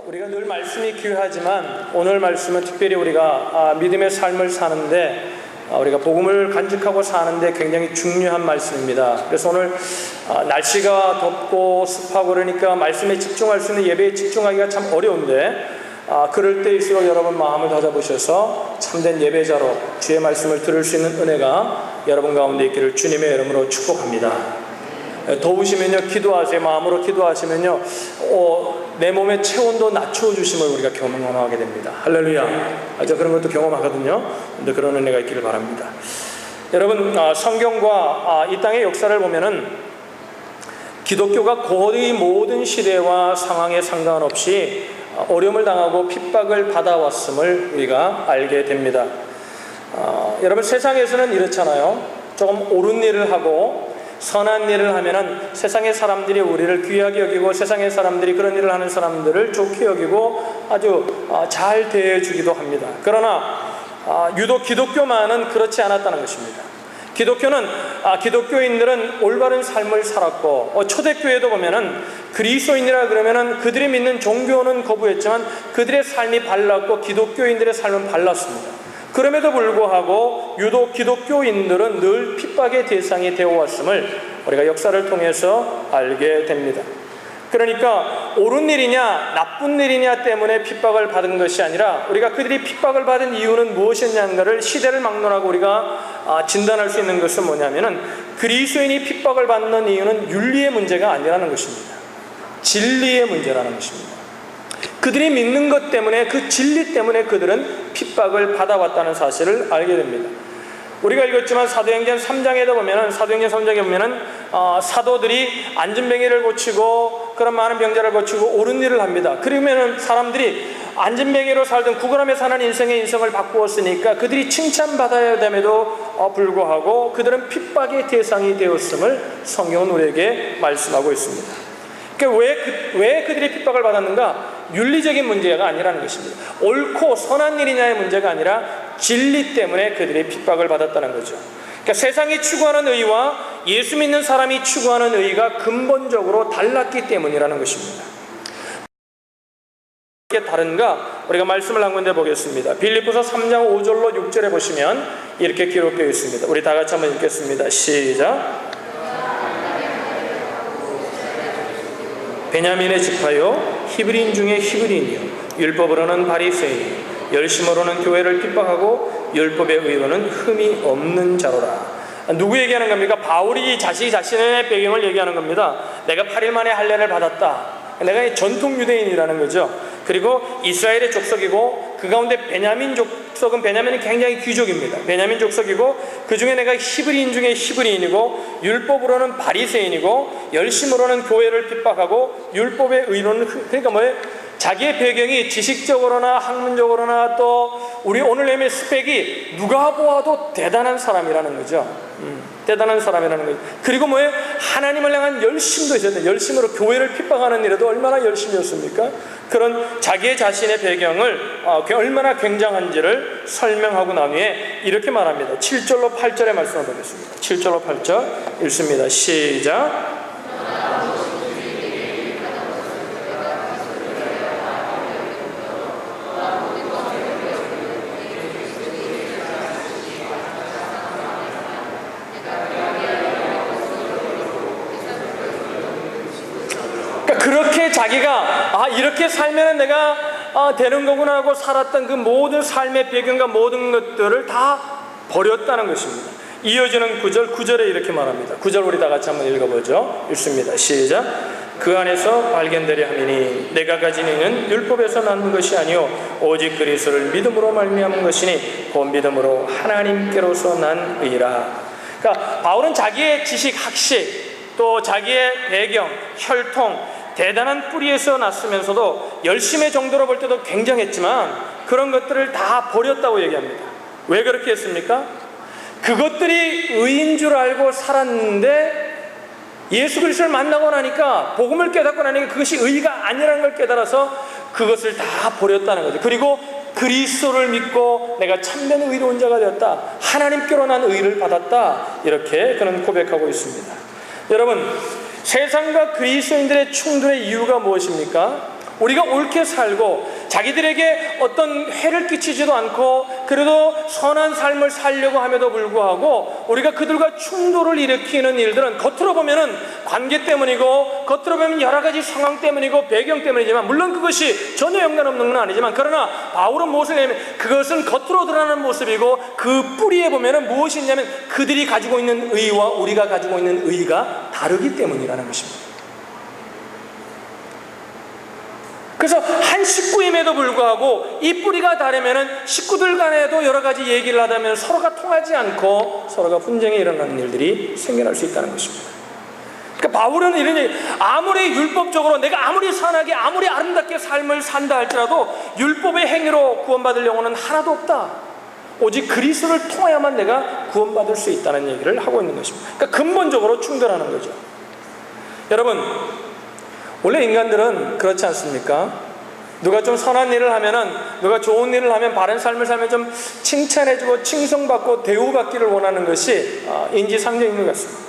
우리가 늘 말씀이 귀하지만 오늘 말씀은 특별히 우리가 믿음의 삶을 사는데 우리가 복음을 간직하고 사는데 굉장히 중요한 말씀입니다. 그래서 오늘 날씨가 덥고 습하고 그러니까 말씀에 집중할 수 있는 예배에 집중하기가 참 어려운데 그럴 때일수록 여러분 마음을 다잡으셔서 참된 예배자로 주의 말씀을 들을 수 있는 은혜가 여러분 가운데 있기를 주님의 이름으로 축복합니다. 더우시면요 기도하세요. 마음으로 기도하시면요 내 몸의 체온도 낮춰주심을 우리가 경험하게 됩니다. 할렐루야. 저 그런 것도 경험하거든요. 근데 그런 은혜가 있기를 바랍니다. 여러분 성경과 이 땅의 역사를 보면은 기독교가 거의 모든 시대와 상황에 상관없이 어려움을 당하고 핍박을 받아왔음을 우리가 알게 됩니다. 여러분 세상에서는 이렇잖아요. 조금 옳은 일을 하고 선한 일을 하면은 세상의 사람들이 우리를 귀하게 여기고 세상의 사람들이 그런 일을 하는 사람들을 좋게 여기고 아주 잘 대해주기도 합니다. 그러나 유독 기독교만은 그렇지 않았다는 것입니다. 기독교인들은 올바른 삶을 살았고 초대교회도 보면은 그리스도인이라 그러면은 그들이 믿는 종교는 거부했지만 그들의 삶이 발랐고 기독교인들의 삶은 발랐습니다. 그럼에도 불구하고 유독 기독교인들은 늘 핍박의 대상이 되어왔음을 우리가 역사를 통해서 알게 됩니다. 그러니까 옳은 일이냐 나쁜 일이냐 때문에 핍박을 받은 것이 아니라 우리가 그들이 핍박을 받은 이유는 무엇이었냐를 시대를 막론하고 우리가 진단할 수 있는 것은 뭐냐면은 그리스도인이 핍박을 받는 이유는 윤리의 문제가 아니라는 것입니다. 진리의 문제라는 것입니다. 그들이 믿는 것 때문에 그 진리 때문에 그들은 핍박을 받아왔다는 사실을 알게 됩니다. 우리가 읽었지만 사도행전 3장에도 보면은 사도들이 안진뱅이를 고치고 그런 많은 병자를 고치고 옳은 일을 합니다. 그러면은 사람들이 안진뱅이로 살던 구걸하며 사는 인생의 인생을 바꾸었으니까 그들이 칭찬받아야 됨에도 불구하고 그들은 핍박의 대상이 되었음을 성경은 우리에게 말씀하고 있습니다. 그러니까 왜 그들이 핍박을 받았는가? 윤리적인 문제가 아니라는 것입니다. 옳고 선한 일이냐의 문제가 아니라 진리 때문에 그들이 핍박을 받았다는 거죠. 그러니까 세상이 추구하는 의와 예수 믿는 사람이 추구하는 의가 근본적으로 달랐기 때문이라는 것입니다. 이게 다른가? 우리가 말씀을 한 군데 보겠습니다. 빌립보서 3장 5절로 6절에 보시면 이렇게 기록되어 있습니다. 우리 다 같이 한번 읽겠습니다. 시작. 베냐민의 지파요 히브리인 중에 히브리인이요 율법으로는 바리새인이요 열심으로는 교회를 핍박하고 율법의 의로는 흠이 없는 자로라. 누구 얘기하는 겁니까? 바울이 자신의 배경을 얘기하는 겁니다. 내가 8일 만에 할례를 받았다. 내가 전통 유대인이라는 거죠. 그리고 이스라엘의 족속이고 그 가운데 베냐민 족속은 베냐민은 굉장히 귀족입니다. 베냐민 족속이고 그 중에 내가 히브리인 중에 히브리인이고 율법으로는 바리새인이고 열심으로는 교회를 핍박하고 율법의 의로는 그러니까 뭐예요? 자기의 배경이 지식적으로나 학문적으로나 또 우리 오늘 내면 스펙이 누가 보아도 대단한 사람이라는 거죠. 대단한 사람이라는 거죠. 그리고 뭐예요? 하나님을 향한 열심도 있었는데 열심으로 교회를 핍박하는 일에도 얼마나 열심이었습니까? 그런 자기의 자신의 배경을 얼마나 굉장한지를 설명하고 난 후에 이렇게 말합니다. 7절로 8절의 말씀을 보겠습니다. 7절로 8절 읽습니다. 시작. 그렇게 자기가 이렇게 살면 내가 되는 거구나 하고 살았던 그 모든 삶의 배경과 모든 것들을 다 버렸다는 것입니다. 이어지는 9절에 이렇게 말합니다. 9절 우리 다 같이 한번 읽어보죠. 읽습니다. 시작. 그 안에서 발견되려 함이니 내가 가진 의는 율법에서 난 것이 아니요 오직 그리스도를 믿음으로 말미암은 것이니 곧 믿음으로 하나님께로서 난 의라. 그러니까 바울은 자기의 지식, 학식 또 자기의 배경, 혈통 대단한 뿌리에서 났으면서도 열심의 정도로 볼 때도 굉장했지만 그런 것들을 다 버렸다고 얘기합니다. 왜 그렇게 했습니까? 그것들이 의인 줄 알고 살았는데 예수 그리스도를 만나고 나니까 복음을 깨닫고 나니까 그것이 의가 아니라는 걸 깨달아서 그것을 다 버렸다는 거죠. 그리고 그리스도를 믿고 내가 참된 의로운 자가 되었다. 하나님께로 난 의를 받았다. 이렇게 그는 고백하고 있습니다. 여러분 세상과 그리스도인들의 충돌의 이유가 무엇입니까? 우리가 옳게 살고 자기들에게 어떤 해를 끼치지도 않고 그래도 선한 삶을 살려고 함에도 불구하고 우리가 그들과 충돌을 일으키는 일들은 겉으로 보면은 관계 때문이고 겉으로 보면 여러 가지 상황 때문이고 배경 때문이지만 물론 그것이 전혀 연관없는 건 아니지만 그러나 바울은 무엇을 얘기하면 그것은 겉으로 드러나는 모습이고 그 뿌리에 보면은 무엇이 있냐면 그들이 가지고 있는 의와 우리가 가지고 있는 의가 다르기 때문이라는 것입니다. 그래서 한 식구임에도 불구하고 이 뿌리가 다르면은 식구들 간에도 여러 가지 얘기를 하다면 서로가 통하지 않고 서로가 분쟁이 일어나는 일들이 생겨날 수 있다는 것입니다. 그러니까 바울은 이런 얘기, 아무리 율법적으로 내가 아무리 선하게 아무리 아름답게 삶을 산다 할지라도 율법의 행위로 구원받을 영혼은 하나도 없다. 오직 그리스도를 통하여만 내가 구원받을 수 있다는 얘기를 하고 있는 것입니다. 그러니까 근본적으로 충돌하는 거죠. 여러분, 원래 인간들은 그렇지 않습니까? 누가 좀 선한 일을 하면은, 누가 좋은 일을 하면, 바른 삶을 살면 좀 칭찬해주고 칭송받고 대우받기를 원하는 것이 인지상정인 것 같습니다.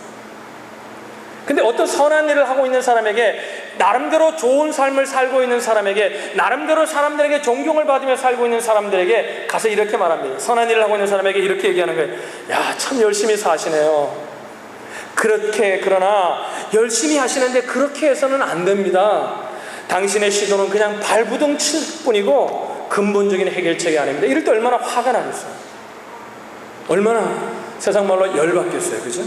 근데 어떤 선한 일을 하고 있는 사람에게, 나름대로 좋은 삶을 살고 있는 사람에게, 나름대로 사람들에게 존경을 받으며 살고 있는 사람들에게 가서 이렇게 말합니다. 선한 일을 하고 있는 사람에게 이렇게 얘기하는 거예요. 야, 참 열심히 사시네요. 그러나 열심히 하시는데 그렇게 해서는 안 됩니다. 당신의 시도는 그냥 발부둥 칠 뿐이고 근본적인 해결책이 아닙니다. 이럴 때 얼마나 화가 나겠어요. 얼마나 세상 말로 열받겠어요. 그죠?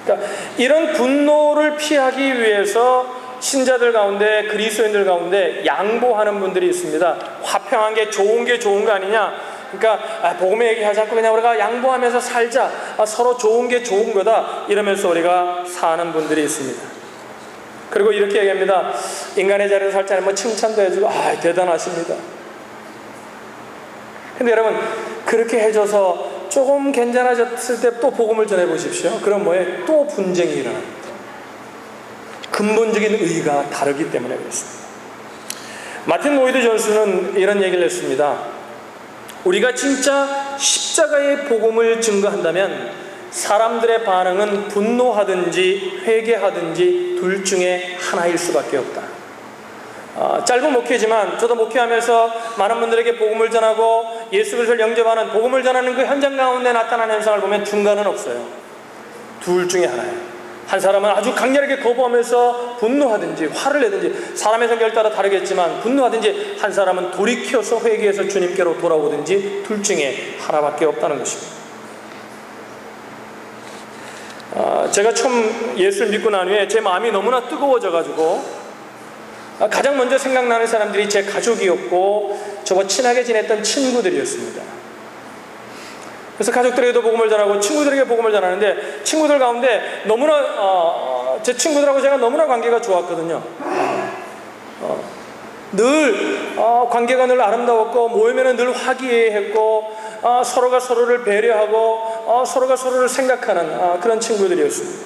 그러니까 이런 분노를 피하기 위해서 신자들 가운데, 그리스도인들 가운데 양보하는 분들이 있습니다. 화평한 게 좋은 거 아니냐? 그러니까 복음의 얘기하지 않고 그냥 우리가 양보하면서 살자, 서로 좋은 게 좋은 거다 이러면서 우리가 사는 분들이 있습니다. 그리고 이렇게 얘기합니다. 인간의 자리에서 살 때는 뭐 칭찬도 해주고 대단하십니다. 근데 여러분, 그렇게 해줘서 조금 괜찮아졌을 때 또 복음을 전해보십시오. 그럼 뭐예요? 또 분쟁이 일어납니다. 근본적인 의의가 다르기 때문에 그렇습니다. 마틴 로이드 존스는 이런 얘기를 했습니다. 우리가 진짜 십자가의 복음을 증거한다면 사람들의 반응은 분노하든지 회개하든지 둘 중에 하나일 수밖에 없다. 짧은 목회지만 저도 목회하면서 많은 분들에게 복음을 전하고 예수 그리스도를 영접하는, 복음을 전하는 그 현장 가운데 나타나는 현상을 보면 중간은 없어요. 둘 중에 하나예요. 한 사람은 아주 강렬하게 거부하면서 분노하든지 화를 내든지, 사람의 성격에 따라 다르겠지만 분노하든지, 한 사람은 돌이켜서 회개해서 주님께로 돌아오든지 둘 중에 하나밖에 없다는 것입니다. 제가 처음 예수를 믿고 난 후에 제 마음이 너무나 뜨거워져가지고 가장 먼저 생각나는 사람들이 제 가족이었고 저와 친하게 지냈던 친구들이었습니다. 그래서 가족들에게도 복음을 전하고 친구들에게 복음을 전하는데, 친구들 가운데 너무나 제 친구들하고 제가 너무나 관계가 좋았거든요. 늘 관계가 늘 아름다웠고 모이면은 늘 화기애애했고 서로가 서로를 배려하고 서로가 서로를 생각하는 그런 친구들이었습니다.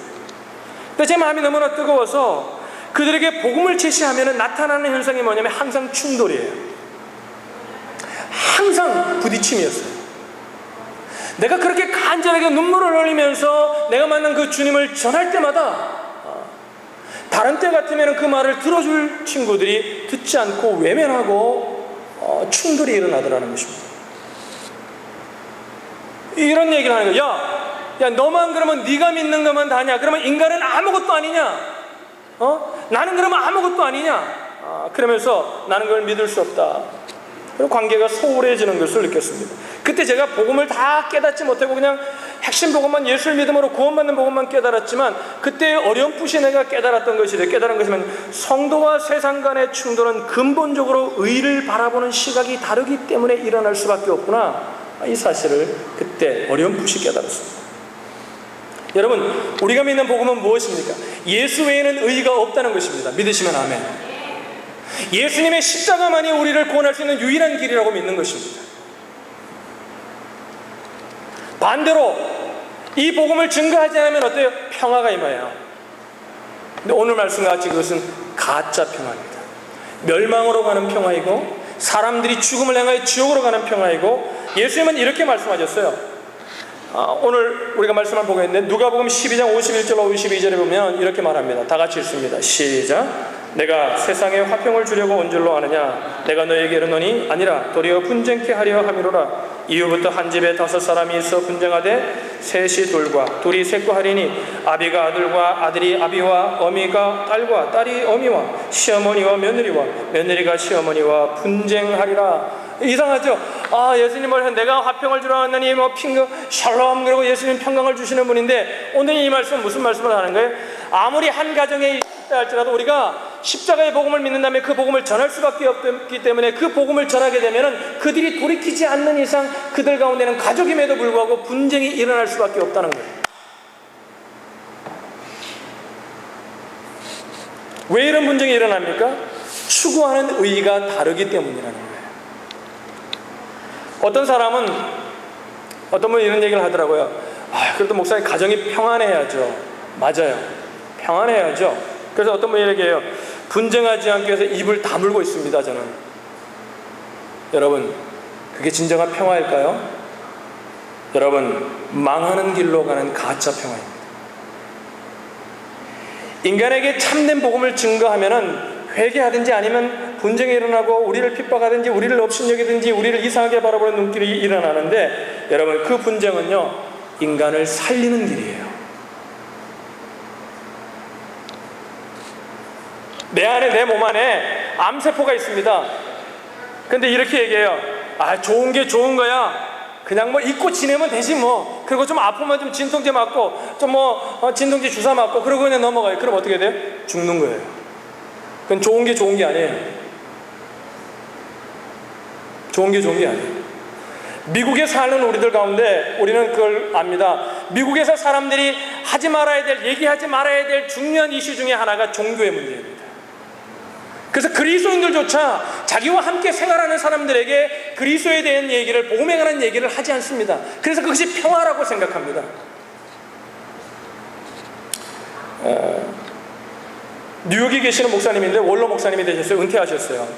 근데 제 마음이 너무나 뜨거워서 그들에게 복음을 제시하면 나타나는 현상이 뭐냐면 항상 충돌이에요. 항상 부딪힘이었어요. 내가 그렇게 간절하게 눈물을 흘리면서 내가 만난 그 주님을 전할 때마다 다른 때 같으면 그 말을 들어줄 친구들이 듣지 않고 외면하고 충돌이 일어나더라는 것입니다. 이런 얘기를 하는 거예요. 야 너만 그러면 네가 믿는 것만 다냐? 그러면 인간은 아무것도 아니냐? 나는 그러면 아무것도 아니냐? 그러면서 나는 그걸 믿을 수 없다. 그리고 관계가 소홀해지는 것을 느꼈습니다. 그때 제가 복음을 다 깨닫지 못하고 그냥 핵심 복음만, 예수를 믿음으로 구원받는 복음만 깨달았지만, 그때 어렴풋이 내가 깨달은 것이면 성도와 세상 간의 충돌은 근본적으로 의를 바라보는 시각이 다르기 때문에 일어날 수밖에 없구나, 이 사실을 그때 어렴풋이 깨달았습니다. 여러분, 우리가 믿는 복음은 무엇입니까? 예수 외에는 의의가 없다는 것입니다. 믿으시면 아멘. 예수님의 십자가만이 우리를 구원할 수 있는 유일한 길이라고 믿는 것입니다. 반대로 이 복음을 증거하지 않으면 어때요? 평화가 임해요. 근데 오늘 말씀과 같이 그것은 가짜 평화입니다. 멸망으로 가는 평화이고 사람들이 죽음을 향하여 지옥으로 가는 평화이고, 예수님은 이렇게 말씀하셨어요. 오늘 우리가 말씀을 보고 있는데 누가복음 12장 51절로 52절에 보면 이렇게 말합니다. 다 같이 읽습니다. 시작. 내가 세상에 화평을 주려고 온 줄로 아느냐? 내가 너에게 이르노니 아니라 도리어 분쟁케 하려 함이로라. 이후부터 한 집에 5 사람이 있어 분쟁하되 셋이 둘과 둘이 셋과 하리니 아비가 아들과 아들이 아비와 어미가 딸과 딸이 어미와 시어머니와 며느리와 며느리가 시어머니와 분쟁하리라. 이상하죠? 예수님을 내가 화평을 주러 왔느니 샬롬 그러고 예수님 평강을 주시는 분인데 오늘 이 말씀 무슨 말씀을 하는 거예요? 아무리 한 가정에 있다 할지라도 우리가 십자가의 복음을 믿는다면 그 복음을 전할 수밖에 없기 때문에 그 복음을 전하게 되면은 그들이 돌이키지 않는 이상 그들 가운데는 가족임에도 불구하고 분쟁이 일어날 수밖에 없다는 거예요. 왜 이런 분쟁이 일어납니까? 추구하는 의의가 다르기 때문이라는 거예요. 어떤 사람은 어떤 분이 이런 얘기를 하더라고요. 그래도 목사님 가정이 평안해야죠. 맞아요. 평안해야죠. 그래서 어떤 분이 얘기해요. 분쟁하지 않기 위해서 입을 다물고 있습니다. 저는. 여러분, 그게 진정한 평화일까요? 여러분, 망하는 길로 가는 가짜 평화입니다. 인간에게 참된 복음을 증거하면은 회개하든지 아니면 분쟁이 일어나고 우리를 핍박하든지 우리를 업신여기든지 우리를 이상하게 바라보는 눈길이 일어나는데 여러분, 그 분쟁은요 인간을 살리는 길이에요. 내 안에, 내 몸 안에 암세포가 있습니다. 근데 이렇게 얘기해요. 좋은 게 좋은 거야. 그냥 잊고 지내면 되지 뭐. 그리고 좀 아프면 좀 진통제 맞고 좀 진통제 주사 맞고 그러고 그냥 넘어가요. 그럼 어떻게 돼요? 죽는 거예요. 그건 좋은 게 아니에요. 좋은 게 아니에요. 미국에 사는 우리들 가운데 우리는 그걸 압니다. 미국에서 사람들이 얘기하지 말아야 될 중요한 이슈 중에 하나가 종교의 문제입니다. 그래서 그리스도인들조차 자기와 함께 생활하는 사람들에게 그리스도에 대한 얘기를, 복음에 관한 얘기를 하지 않습니다. 그래서 그것이 평화라고 생각합니다. 뉴욕에 계시는 목사님인데 원로 목사님이 되셨어요. 은퇴하셨어요.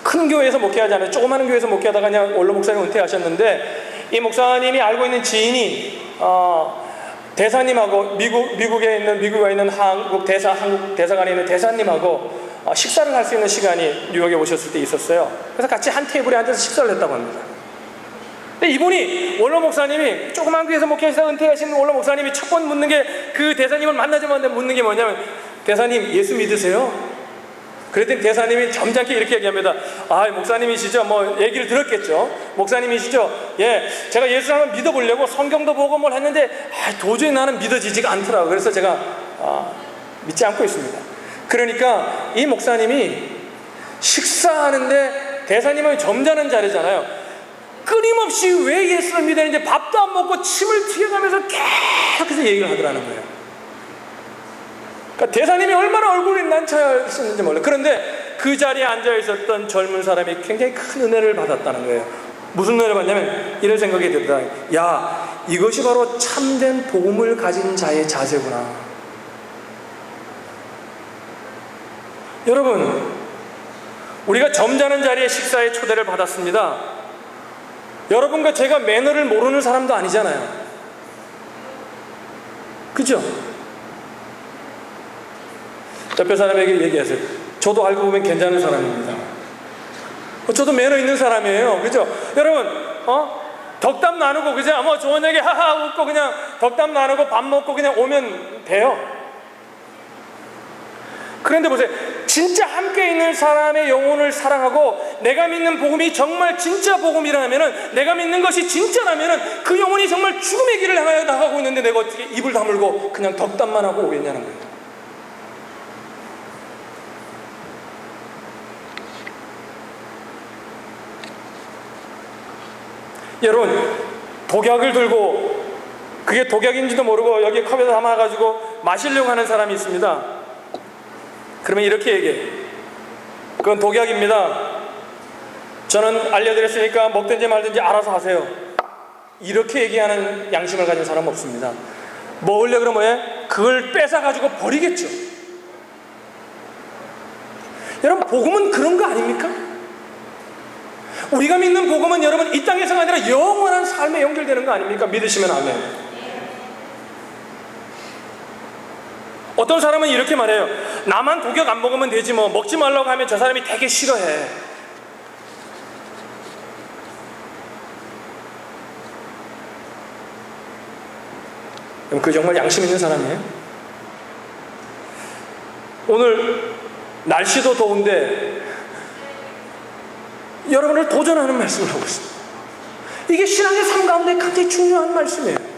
큰 교회에서 목회하지 않아요. 조그마한 교회에서 목회하다가 그냥 원로 목사님 은퇴하셨는데 이 목사님이 알고 있는 지인이 대사님하고 미국에 있는 한국 대사관에 있는 대사님하고 식사를 할 수 있는 시간이 뉴욕에 오셨을 때 있었어요. 그래서 같이 한 테이블에 앉아서 식사를 했다고 합니다. 근데 이분이 원로 목사님이 조그만 교회에서 목회하시다 은퇴하신 원로 목사님이 첫 번 묻는 게 그 대사님을 만나자마자 묻는 게 뭐냐면 대사님 예수 믿으세요? 그랬더니 대사님이 점잖게 이렇게 얘기합니다. 목사님이시죠? 얘기를 들었겠죠. 목사님이시죠? 예, 제가 예수 한번 믿어보려고 성경도 보고 뭘 했는데 도저히 나는 믿어지지가 않더라고요. 그래서 제가 믿지 않고 있습니다. 그러니까 이 목사님이 식사하는데 대사님은 점잖은 자리잖아요. 끊임없이 왜 예수를 믿었는지 밥도 안 먹고 침을 튀어가면서 계속해서 얘기를 하더라는 거예요. 그러니까 대사님이 얼마나 얼굴이 난처했었는지 몰라요. 그런데 그 자리에 앉아 있었던 젊은 사람이 굉장히 큰 은혜를 받았다는 거예요. 무슨 은혜를 받냐면 이런 생각이 들다. 야, 이것이 바로 참된 복음을 가진 자의 자세구나. 여러분, 우리가 점잖은 자리에 식사에 초대를 받았습니다. 여러분과 제가 매너를 모르는 사람도 아니잖아요. 그죠? 옆에 사람에게 얘기하세요. 저도 알고 보면 괜찮은 사람입니다. 저도 매너 있는 사람이에요. 그죠? 여러분, 덕담 나누고, 그죠? 좋은 얘기 하하 웃고 그냥 덕담 나누고 밥 먹고 그냥 오면 돼요. 그런데 보세요. 진짜 함께 있는 사람의 영혼을 사랑하고 내가 믿는 복음이 정말 진짜 복음이라면은, 내가 믿는 것이 진짜라면은 그 영혼이 정말 죽음의 길을 향하여 나가고 있는데 내가 어떻게 입을 다물고 그냥 덕담만 하고 오겠냐는 거예요. 여러분, 독약을 들고 그게 독약인지도 모르고 여기 컵에다 담아가지고 마시려고 하는 사람이 있습니다. 그러면 이렇게 얘기해. 그건 독약입니다. 저는 알려드렸으니까 먹든지 말든지 알아서 하세요. 이렇게 얘기하는 양심을 가진 사람은 없습니다. 먹으려고 그러면 뭐해? 그걸 뺏어가지고 버리겠죠. 여러분, 복음은 그런 거 아닙니까? 우리가 믿는 복음은 여러분 이 땅에서가 아니라 영원한 삶에 연결되는 거 아닙니까? 믿으시면 아멘. 어떤 사람은 이렇게 말해요. 나만 독약 안 먹으면 되지 뭐. 먹지 말라고 하면 저 사람이 되게 싫어해. 그럼 그 정말 양심 있는 사람이에요? 오늘 날씨도 더운데 여러분을 도전하는 말씀을 하고 있습니다. 이게 신앙의 삶 가운데 굉장히 중요한 말씀이에요.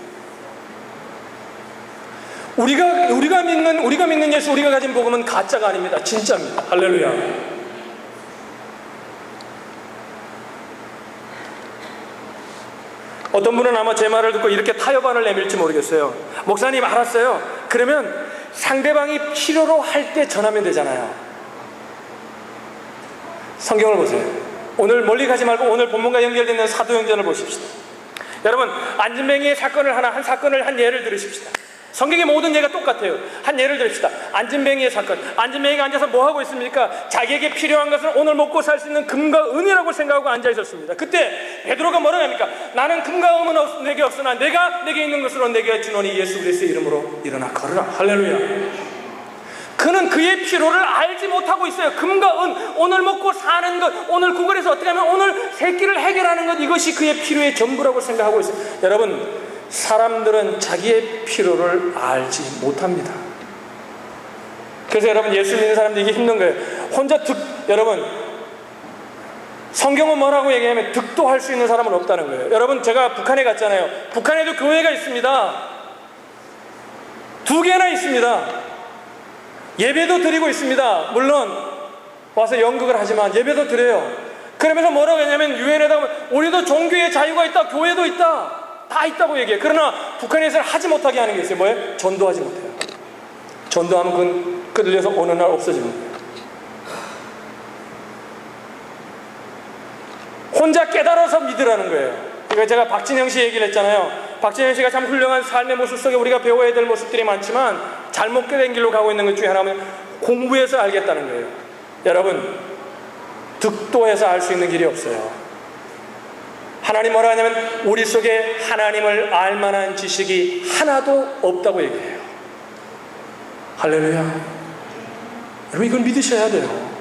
우리가 믿는 예수, 우리가 가진 복음은 가짜가 아닙니다. 진짜입니다. 할렐루야. 어떤 분은 아마 제 말을 듣고 이렇게 타협안을 내밀지 모르겠어요. 목사님 알았어요. 그러면 상대방이 필요로 할 때 전하면 되잖아요. 성경을 보세요. 오늘 멀리 가지 말고 오늘 본문과 연결되는 사도행전을 보십시다. 여러분, 안진뱅이의 한 사건을 한 예를 들으십시다. 성경의 모든 예가 똑같아요. 한 예를 들읍시다. 안진뱅이의 사건. 안진뱅이가 앉아서 뭐 하고 있습니까? 자기에게 필요한 것은 오늘 먹고 살 수 있는 금과 은이라고 생각하고 앉아 있었습니다. 그때 베드로가 뭐라고 합니까? 나는 금과 은은 내게 없으나 내게 있는 것으로 내게 주노니 예수 그리스도의 이름으로 일어나 걸으라. 할렐루야. 그는 그의 필요를 알지 못하고 있어요. 금과 은, 오늘 먹고 사는 것, 오늘 구걸해서 어떻게 하면 오늘 세 끼를 해결하는 것, 이것이 그의 필요의 전부라고 생각하고 있어요. 여러분, 사람들은 자기의 필요를 알지 못합니다. 그래서 여러분, 예수 믿는 사람들이 이게 힘든 거예요. 혼자 여러분, 성경은 뭐라고 얘기하면 득도할 수 있는 사람은 없다는 거예요. 여러분, 제가 북한에 갔잖아요. 북한에도 교회가 있습니다. 2개나 있습니다. 예배도 드리고 있습니다. 물론 와서 연극을 하지만 예배도 드려요. 그러면서 뭐라고 했냐면 유엔에다 우리도 종교의 자유가 있다, 교회도 있다, 다 있다고 얘기해요. 그러나 북한에서는 하지 못하게 하는 게 있어요. 뭐예요? 전도하지 못해요. 전도하면 그건 끄들려서 어느 날 없어지는 거예요. 혼자 깨달아서 믿으라는 거예요. 그러니까 제가 박진영 씨 얘기를 했잖아요. 박진영 씨가 참 훌륭한 삶의 모습 속에 우리가 배워야 될 모습들이 많지만 잘못된 길로 가고 있는 것 중에 하나는 공부해서 알겠다는 거예요. 여러분, 득도해서 알 수 있는 길이 없어요. 하나님 뭐라 하냐면 우리 속에 하나님을 알 만한 지식이 하나도 없다고 얘기해요. 할렐루야. 여러분, 이걸 믿으셔야 돼요.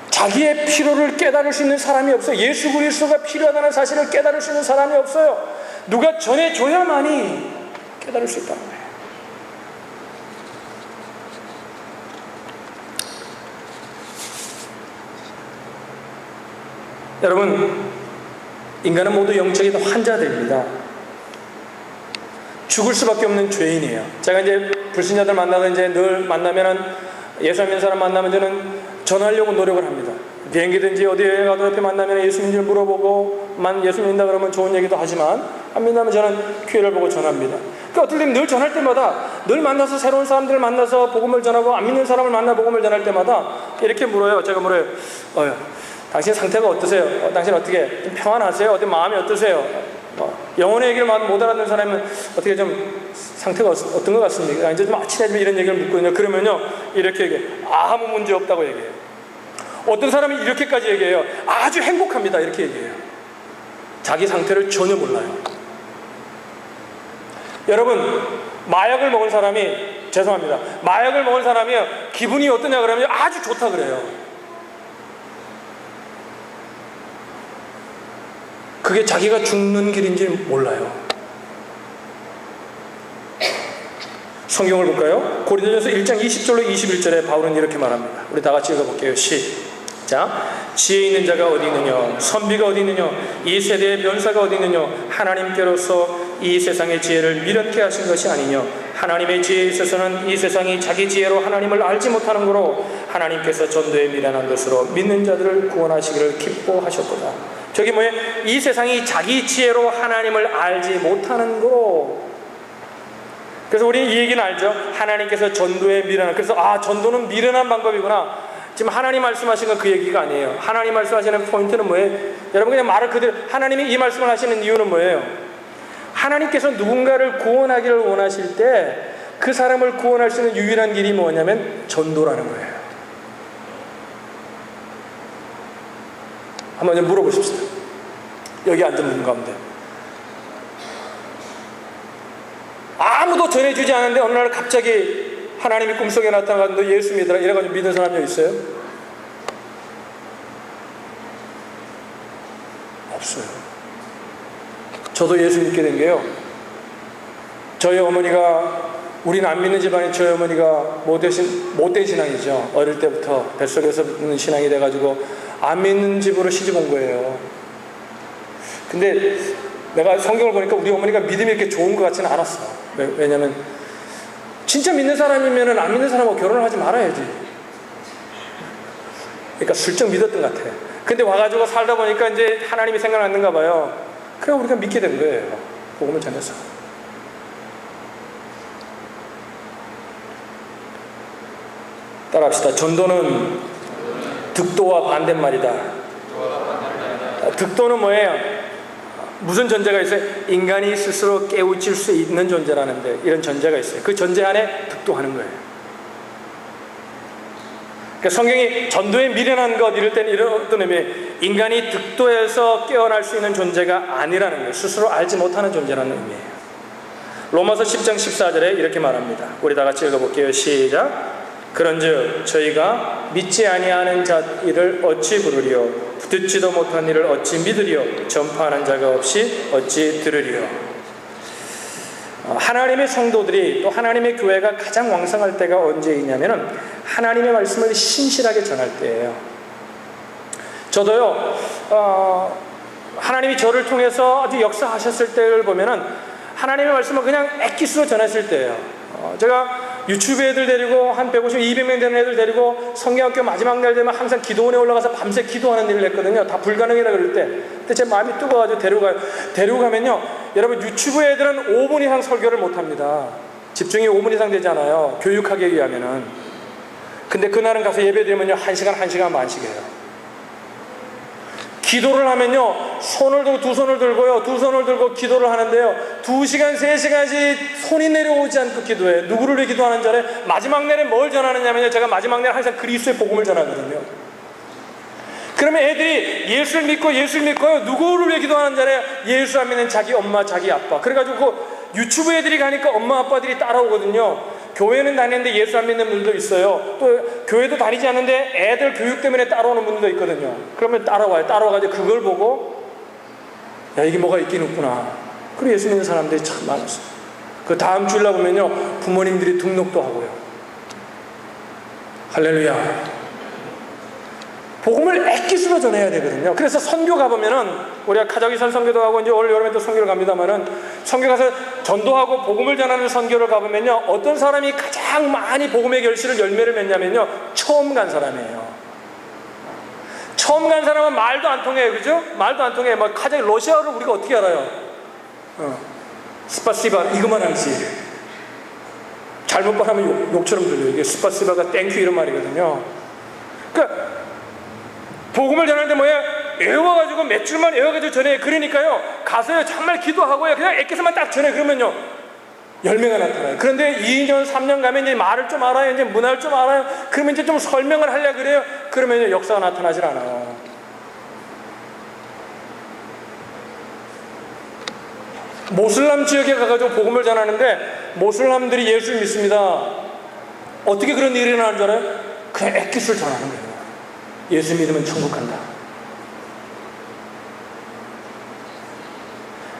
자기의 필요를 깨달을 수 있는 사람이 없어요. 예수 그리스도가 필요하다는 사실을 깨달을 수 있는 사람이 없어요. 누가 전해줘야만이 깨달을 수 있다는 거예요. 여러분, 인간은 모두 영적인 환자들입니다. 죽을 수밖에 없는 죄인이에요. 제가 이제 불신자들 만나서 이제 늘 만나면은 예수 믿는 사람 만나면 저는 전하려고 노력을 합니다. 비행기든지 어디에 가도 옆에 만나면 예수 믿는지를 물어보고 예수 믿는다 그러면 좋은 얘기도 하지만 안 믿는다면 저는 기회를 보고 전합니다. 그러니까 어떨 때는 늘 전할 때마다 늘 만나서 새로운 사람들을 만나서 복음을 전하고 안 믿는 사람을 만나 복음을 전할 때마다 이렇게 물어요. 제가 물어요. 당신 상태가 어떠세요? 당신 어떻게 좀 평안하세요? 어때 마음이 어떠세요? 영혼의 얘기를 못 알아듣는 사람은 어떻게 좀 상태가 어떤 것 같습니까? 이제 좀 친해지면 이런 얘기를 묻거든요. 그러면요 이렇게 얘기해요. 아무 문제 없다고 얘기해요. 어떤 사람이 이렇게까지 얘기해요. 아주 행복합니다. 이렇게 얘기해요. 자기 상태를 전혀 몰라요. 여러분, 마약을 먹은 사람이 죄송합니다. 마약을 먹은 사람이 기분이 어떠냐 그러면 아주 좋다 그래요. 그게 자기가 죽는 길인지 몰라요. 성경을 볼까요? 고린도전서 1장 20절로 21절에 바울은 이렇게 말합니다. 우리 다 같이 읽어볼게요. 시작. 지혜 있는 자가 어디 있느냐? 선비가 어디 있느냐? 이 세대의 변사가 어디 있느냐? 하나님께로서 이 세상의 지혜를 미련케 하신 것이 아니냐? 하나님의 지혜에 있어서는 이 세상이 자기 지혜로 하나님을 알지 못하는 거로 하나님께서 전도에 미련한 것으로 믿는 자들을 구원하시기를 기뻐하셨도다. 저기 뭐예요? 이 세상이 자기 지혜로 하나님을 알지 못하는 거로. 그래서 우리는 이 얘기는 알죠. 하나님께서 전도에 미련한, 그래서 전도는 미련한 방법이구나. 지금 하나님 말씀하신 건 그 얘기가 아니에요. 하나님 말씀하시는 포인트는 뭐예요? 여러분 그냥 말을 그대로, 하나님이 이 말씀을 하시는 이유는 뭐예요? 하나님께서 누군가를 구원하기를 원하실 때 그 사람을 구원할 수 있는 유일한 길이 뭐냐면 전도라는 거예요. 한번 좀 물어보십시다. 여기 앉은 분 가운데 아무도 아무도 전해주지 않았는데 어느 날 갑자기 하나님이 꿈속에 나타나서 너 예수 믿어라 이래가지고 믿는 사람이 있어요? 없어요. 저도 예수 믿게 된 게요, 저희 어머니가, 우리는 안 믿는 집안이 저희 어머니가 못된 신앙이죠. 어릴 때부터 뱃속에서 믿는 신앙이 돼가지고 안 믿는 집으로 시집 온 거예요. 근데 내가 성경을 보니까 우리 어머니가 믿음이 이렇게 좋은 것 같지는 않았어. 왜냐면 진짜 믿는 사람이면 안 믿는 사람하고 결혼을 하지 말아야지. 그러니까 슬쩍 믿었던 것 같아. 근데 와가지고 살다 보니까 이제 하나님이 생각났는가 봐요. 그래 우리가 믿게 된 거예요. 복음을 전해서. 따라합시다. 전도는 득도와 반대말이다. 득도는 뭐예요? 무슨 전제가 있어요? 인간이 스스로 깨우칠 수 있는 존재라는데, 이런 전제가 있어요. 그 전제 안에 득도하는 거예요. 그러니까 성경이 전도에 미련한 것 이럴 때는 이런 어떤 의미, 인간이 득도해서 깨어날 수 있는 존재가 아니라는 거예요. 스스로 알지 못하는 존재라는 의미예요. 로마서 10장 14절에 이렇게 말합니다. 우리 다 같이 읽어볼게요. 시작. 그런즉 저희가 믿지 아니하는 자 일을 어찌 부르리요, 듣지도 못한 일을 어찌 믿으리요, 전파하는 자가 없이 어찌 들으리요. 하나님의 성도들이, 또 하나님의 교회가 가장 왕성할 때가 언제이냐면은 하나님의 말씀을 신실하게 전할 때예요. 저도요, 하나님이 저를 통해서 아주 역사하셨을 때를 보면은 하나님의 말씀을 그냥 엑기스로 전했을 때예요. 제가 유튜브 애들 데리고 한 150, 200명 되는 애들 데리고 성경학교 마지막 날 되면 항상 기도원에 올라가서 밤새 기도하는 일을 했거든요. 다 불가능이라 그럴 때. 근데 제 마음이 뜨거워가지고 데리고 가면요, 여러분 유튜브 애들은 5분 이상 설교를 못합니다. 집중이 5분 이상 되잖아요, 교육하기 위하면은. 근데 그날은 가서 예배 드리면요 1시간 만씩 해요. 기도를 하면요, 손을 들고, 두 손을 들고요, 두 손을 들고 기도를 하는데요, 2시간, 3시간씩 손이 내려오지 않고 기도해요. 누구를 위해 기도하는 줄 알아요? 마지막 날에 뭘 전하느냐면요, 제가 마지막 날에 항상 그리스도의 복음을 전하거든요. 그러면 애들이 예수를 믿고요, 누구를 위해 기도하는 줄 알아요? 예수 안 믿는 자기 엄마, 자기 아빠. 그래가지고 유튜브 애들이 가니까 엄마 아빠들이 따라오거든요. 교회는 다니는데 예수 안 믿는 분들도 있어요. 또 교회도 다니지 않는데 애들 교육 때문에 따라오는 분들도 있거든요. 그러면 따라와가지고 그걸 보고, 야 이게 뭐가 있긴 없구나. 그리고 예수 믿는 사람들이 참 많았어요. 그 다음 주일날 보면요, 부모님들이 등록도 하고요. 할렐루야. 복음을 엑기스로 전해야 되거든요. 그래서 선교 가보면은, 우리가 카자흐스탄 선교도 가고 이제 올 여름에 또 선교를 갑니다만은, 선교 가서 전도하고 복음을 전하는 선교를 가보면요, 어떤 사람이 가장 많이 복음의 결실을 열매를 맺냐면요, 처음 간 사람이에요. 처음 간 사람은 말도 안 통해요, 그죠? 말도 안 통해요. 막 러시아어를 우리가 어떻게 알아요? 스파시바 이거만 알지. 잘못 말하면 욕처럼 들려요. 이게 스파시바가 땡큐 이런 말이거든요. 그러니까 복음을 전하는데 뭐야? 외워가지고 몇 줄만 외워가지고 전해. 그러니까요, 가서요 정말 기도하고요, 그냥 애께서만 딱 전해. 그러면요 열매가 나타나요. 그런데 2년 3년 가면 이제 말을 좀 알아요, 이제 문화를 좀 알아요. 그러면 이제 좀 설명을 하려고 그래요. 그러면 역사가 나타나질 않아요. 모슬람 지역에 가가지고 복음을 전하는데 모슬람들이 예수를 믿습니다. 어떻게 그런 일이 일어나는 줄 알아요? 그냥 엑기스를 전하는 거예요. 예수 믿으면 천국 간다.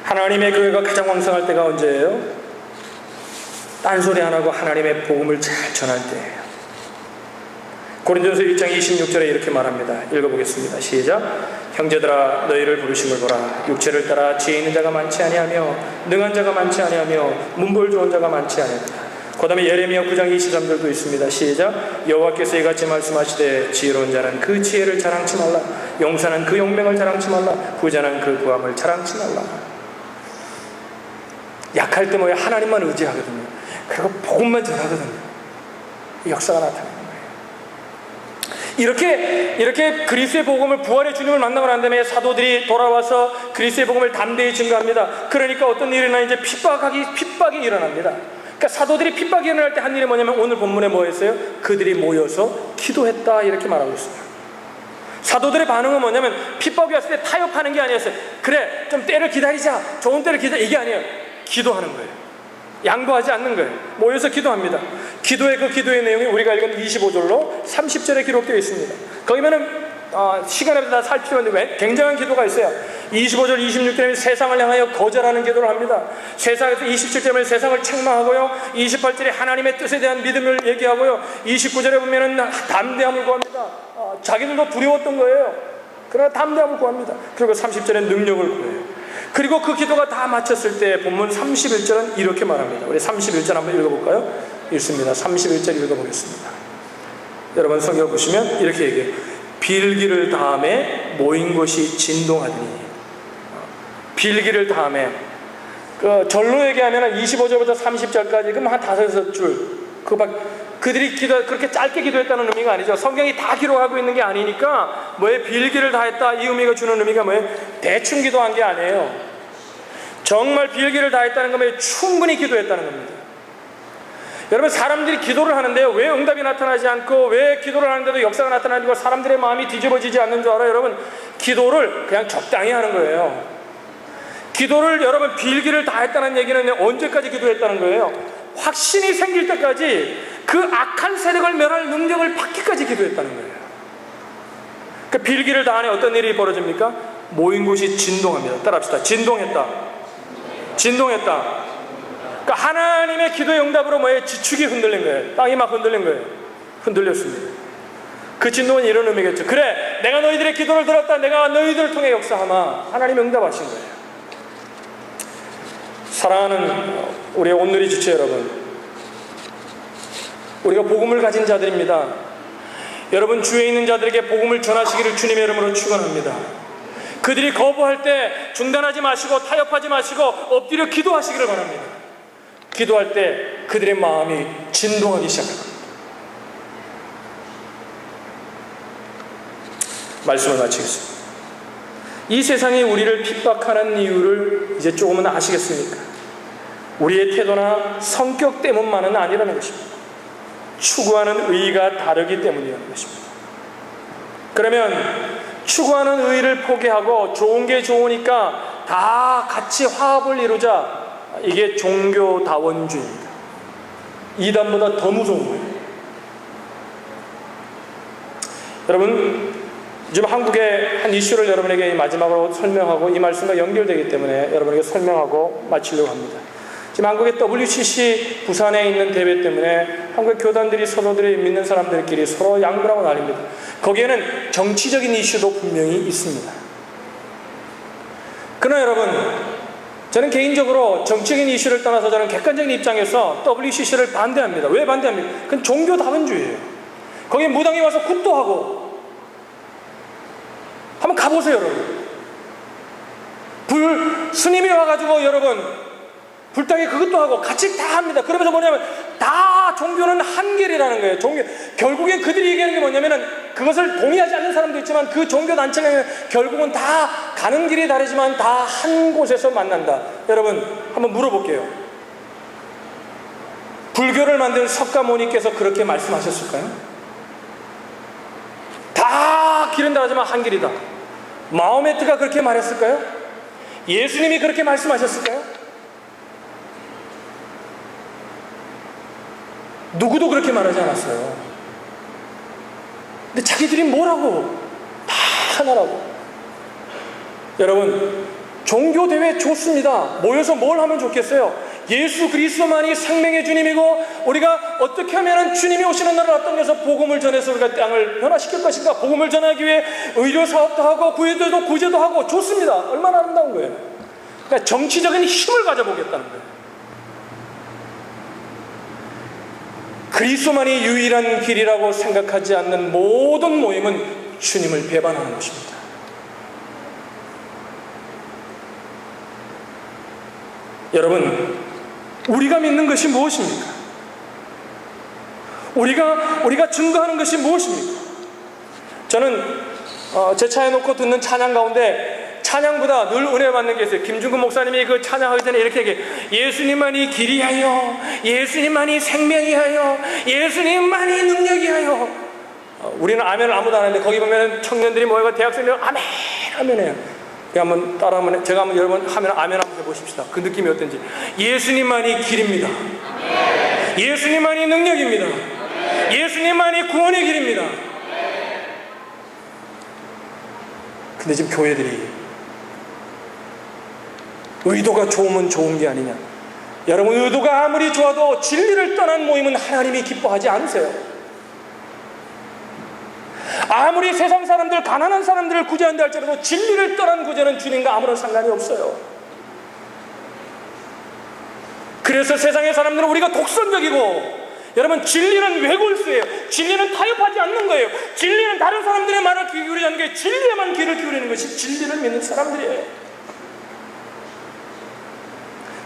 하나님의 교회가 가장 왕성할 때가 언제예요? 딴소리 안 하고 하나님의 복음을 잘 전할 때예요. 고린도전서 1장 26절에 이렇게 말합니다. 읽어보겠습니다. 시작. 형제들아 너희를 부르심을 보라. 육체를 따라 지혜 있는 자가 많지 아니하며 능한 자가 많지 아니하며 문벌 좋은 자가 많지 아니하다. 그 다음에 예레미야 9장 23절도 있습니다. 시작. 여호와께서 이같이 말씀하시되 지혜로운 자는 그 지혜를 자랑치 말라. 용사는 그 용맹을 자랑치 말라. 부자는 그 구함을 자랑치 말라. 약할 때 뭐야? 하나님만 의지하거든요. 그리고 복음만 전하거든요. 역사가 나타나는 거예요. 이렇게 그리스도의 복음을, 부활의 주님을 만나고 난 다음에 사도들이 돌아와서 그리스도의 복음을 담대히 증거합니다. 그러니까 어떤 일이 일어나? 이제 핍박이 일어납니다. 그러니까 사도들이 핍박이 일어날 때 한 일이 뭐냐면, 오늘 본문에 뭐 했어요? 그들이 모여서 기도했다 이렇게 말하고 있어요. 사도들의 반응은 뭐냐면, 핍박이 왔을 때 타협하는 게 아니었어요. 그래 좀 때를 기다리자, 좋은 때를 기다리자, 이게 아니에요. 기도하는 거예요. 양보하지 않는 거예요. 모여서 기도합니다. 기도의 내용이 우리가 읽은 25절로 30절에 기록되어 있습니다. 거기면은 시간에 다 살 필요가 없는데 굉장한 기도가 있어요. 25절 26절에 세상을 향하여 거절하는 기도를 합니다. 세상에서 27절에 세상을 책망하고요, 28절에 하나님의 뜻에 대한 믿음을 얘기하고요, 29절에 보면은 담대함을 구합니다. 자기들도 두려웠던 거예요. 그러나 담대함을 구합니다. 그리고 30절에 능력을 구해요. 그리고 그 기도가 다 마쳤을 때 본문 31절은 이렇게 말합니다. 우리 31절 한번 읽어볼까요? 읽습니다. 31절 읽어보겠습니다. 여러분 성경 보시면 이렇게 얘기해요. 빌기를 다함에 모인 곳이 진동하더니. 빌기를 다함에, 절로 얘기하면 25절부터 30절까지 그럼 한 5줄, 그들이 그렇게 짧게 기도했다는 의미가 아니죠. 성경이 다 기록하고 있는 게 아니니까 뭐에 빌기를 다했다 이 의미가 주는 의미가 뭐예요? 대충 기도한 게 아니에요. 정말 빌기를 다했다는 건 충분히 기도했다는 겁니다. 여러분, 사람들이 기도를 하는데요, 왜 응답이 나타나지 않고, 왜 기도를 하는데도 역사가 나타나지 않고 사람들의 마음이 뒤집어지지 않는 줄 알아요? 여러분, 기도를 그냥 적당히 하는 거예요. 기도를, 여러분, 빌기를 다 했다는 얘기는 언제까지 기도했다는 거예요? 확신이 생길 때까지 그 악한 세력을 멸할 능력을 받기까지 기도했다는 거예요. 그 빌기를 다하니 어떤 일이 벌어집니까? 모인 곳이 진동합니다. 따라합시다. 진동했다. 그러니까 하나님의 기도의 응답으로 뭐예요? 지축이 흔들린 거예요. 땅이 막 흔들린 거예요. 흔들렸습니다. 그 진동은 이런 의미겠죠. 그래, 내가 너희들의 기도를 들었다. 내가 너희들을 통해 역사하마. 하나님이 응답하신 거예요. 사랑하는 우리의 온누리 지체 여러분, 우리가 복음을 가진 자들입니다. 여러분, 주위에 있는 자들에게 복음을 전하시기를 주님의 이름으로 축원합니다. 그들이 거부할 때 중단하지 마시고 타협하지 마시고 엎드려 기도하시기를 바랍니다. 기도할 때 그들의 마음이 진동하기 시작합니다. 말씀을 마치겠습니다. 이 세상이 우리를 핍박하는 이유를 이제 조금은 아시겠습니까? 우리의 태도나 성격 때문만은 아니라는 것입니다. 추구하는 의의가 다르기 때문이라는 것입니다. 그러면 추구하는 의의를 포기하고 좋은 게 좋으니까 다 같이 화합을 이루자, 이게 종교다원주의입니다. 이단보다 더 무서운 거예요. 여러분, 지금 한국의 한 이슈를 여러분에게 마지막으로 설명하고 이 말씀과 연결되기 때문에 여러분에게 설명하고 마치려고 합니다. 지금 한국의 WCC 부산에 있는 대회 때문에 한국의 교단들이 서로들이 믿는 사람들끼리 서로 양보를 하고 난립니다. 거기에는 정치적인 이슈도 분명히 있습니다. 그러나 여러분, 저는 개인적으로 정치적인 이슈를 떠나서 저는 객관적인 입장에서 WCC를 반대합니다. 왜 반대합니까? 그건 종교다원주의예요. 거기에 무당이 와서 굿도 하고, 한번 가보세요 여러분. 스님이 와가지고 여러분 불닭에 그것도 하고 같이 다 합니다. 그러면서 뭐냐면 다 종교는 한결이라는 거예요. 결국엔 그들이 얘기하는 게 뭐냐면은, 그것을 동의하지 않는 사람도 있지만 그 종교 단체가 결국은 다 가는 길이 다르지만 다 한 곳에서 만난다. 여러분, 한번 물어볼게요. 불교를 만든 석가모니께서 그렇게 말씀하셨을까요? 다 길은 다르지만 한 길이다. 마호메트가 그렇게 말했을까요? 예수님이 그렇게 말씀하셨을까요? 누구도 그렇게 말하지 않았어요. 근데 자기들이 뭐라고? 다 하나라고. 여러분, 종교대회 좋습니다. 모여서 뭘 하면 좋겠어요? 예수 그리스도만이 생명의 주님이고, 우리가 어떻게 하면 주님이 오시는 날을 앞당겨서 복음을 전해서 우리가 땅을 변화시킬 것인가? 복음을 전하기 위해 의료사업도 하고 구제도 하고 좋습니다. 얼마나 아름다운 거예요. 그러니까 정치적인 힘을 가져보겠다는 거예요. 그리스도만이 유일한 길이라고 생각하지 않는 모든 모임은 주님을 배반하는 것입니다. 여러분, 우리가 믿는 것이 무엇입니까? 우리가 증거하는 것이 무엇입니까? 저는 제 차에 놓고 듣는 찬양 가운데 찬양보다 늘 은혜 받는 게 있어요. 김중근 목사님이 그 찬양하기 전에 이렇게 얘기해요. 예수님만이 길이하여, 예수님만이 생명이하여, 예수님만이 능력이하여. 우리는 아멘을 아무도 안 하는데 거기 보면 청년들이 모여가 대학생들 아멘 아멘 해요. 한번 따라하면, 제가 한번 여러분 하면 아멘 한번 해보십시다. 그 느낌이 어떤지. 예수님만이 길입니다. 예수님만이 능력입니다. 예수님만이 구원의 길입니다. 근데 지금 교회들이 의도가 좋으면 좋은 게 아니냐. 여러분, 의도가 아무리 좋아도 진리를 떠난 모임은 하나님이 기뻐하지 않으세요. 아무리 세상 사람들, 가난한 사람들을 구제한다 할지라도 진리를 떠난 구제는 주님과 아무런 상관이 없어요. 그래서 세상의 사람들은 우리가 독선적이고, 여러분, 진리는 외골수예요. 진리는 타협하지 않는 거예요. 진리는 다른 사람들의 말을 귀 기울이지 않는 게, 진리에만 귀를 기울이는 것이 진리를 믿는 사람들이에요.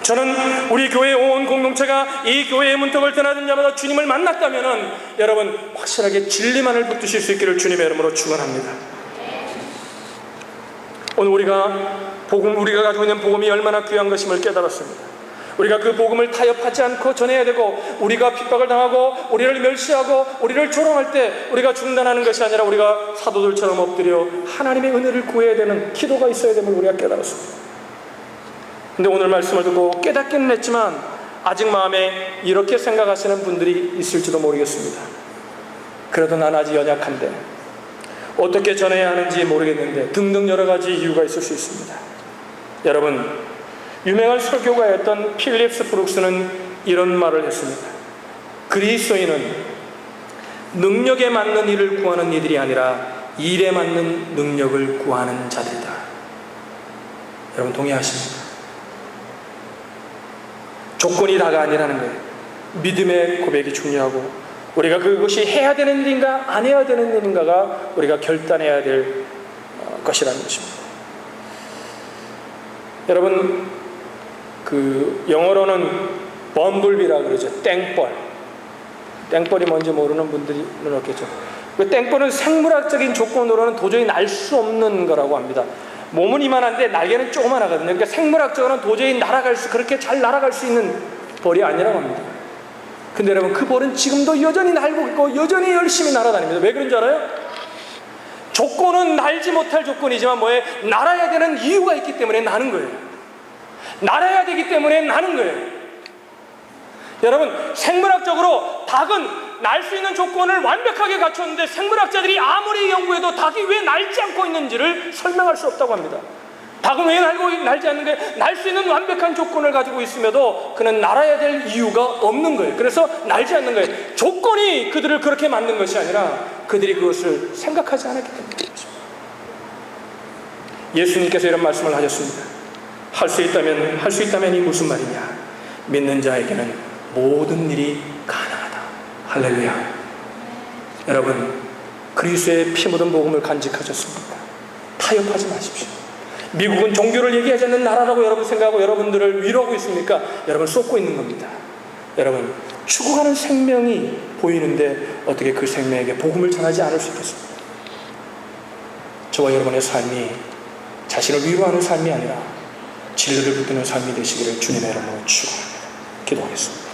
저는 우리 교회 온 공동체가 이 교회의 문턱을 떠나던 자마다 주님을 만났다면은, 여러분, 확실하게 진리만을 붙드실 수 있기를 주님의 이름으로 축원합니다. 오늘 우리가 가지고 있는 복음이 얼마나 귀한 것임을 깨달았습니다. 우리가 그 복음을 타협하지 않고 전해야 되고, 우리가 핍박을 당하고 우리를 멸시하고 우리를 조롱할 때 우리가 중단하는 것이 아니라 우리가 사도들처럼 엎드려 하나님의 은혜를 구해야 되는 기도가 있어야 됨을 우리가 깨달았습니다. 근데 오늘 말씀을 듣고 깨닫기는 했지만 아직 마음에 이렇게 생각하시는 분들이 있을지도 모르겠습니다. 그래도 난 아직 연약한데, 어떻게 전해야 하는지 모르겠는데, 등등 여러 가지 이유가 있을 수 있습니다. 여러분, 유명한 설교가였던 필립스 브룩스는 이런 말을 했습니다. 그리스도인은 능력에 맞는 일을 구하는 이들이 아니라 일에 맞는 능력을 구하는 자들이다. 여러분, 동의하십니까? 조건이 다가 아니라는 거예요. 믿음의 고백이 중요하고, 우리가 그것이 해야 되는 일인가 안 해야 되는 일인가가 우리가 결단해야 될 것이라는 것입니다. 여러분, 그 영어로는 범블비라 그러죠. 땡벌이 뭔지 모르는 분들은 없겠죠. 그 땡벌은 생물학적인 조건으로는 도저히 날 수 없는 거라고 합니다. 몸은 이만한데 날개는 조그만하거든요. 그러니까 생물학적으로는 도저히 그렇게 잘 날아갈 수 있는 벌이 아니라고 합니다. 근데 여러분, 그 벌은 지금도 여전히 날고 있고 여전히 열심히 날아다닙니다. 왜 그런 줄 알아요? 조건은 날지 못할 조건이지만 날아야 되는 이유가 있기 때문에 나는 거예요. 날아야 되기 때문에 나는 거예요. 여러분, 생물학적으로 닭은 날 수 있는 조건을 완벽하게 갖췄는데, 생물학자들이 아무리 연구해도 닭이 왜 날지 않고 있는지를 설명할 수 없다고 합니다. 닭은 왜 날지 않는 거예요? 날 수 있는 완벽한 조건을 가지고 있음에도 그는 날아야 될 이유가 없는 거예요. 그래서 날지 않는 거예요. 조건이 그들을 그렇게 만든 것이 아니라 그들이 그것을 생각하지 않았기 때문입니다. 예수님께서 이런 말씀을 하셨습니다. 할 수 있다면이 무슨 말이냐? 믿는 자에게는 모든 일이 가능하다. 할렐루야. 여러분, 그리스도의 피 묻은 복음을 간직하셨습니까? 타협하지 마십시오. 미국은 종교를 얘기하지 않는 나라라고 여러분 생각하고 여러분들을 위로하고 있습니까? 여러분, 쏟고 있는 겁니다. 여러분, 죽어가는 생명이 보이는데 어떻게 그 생명에게 복음을 전하지 않을 수 있겠습니까? 저와 여러분의 삶이 자신을 위로하는 삶이 아니라 진리를 붙드는 삶이 되시기를 주님의 이름으로 축원합니다. 기도하겠습니다.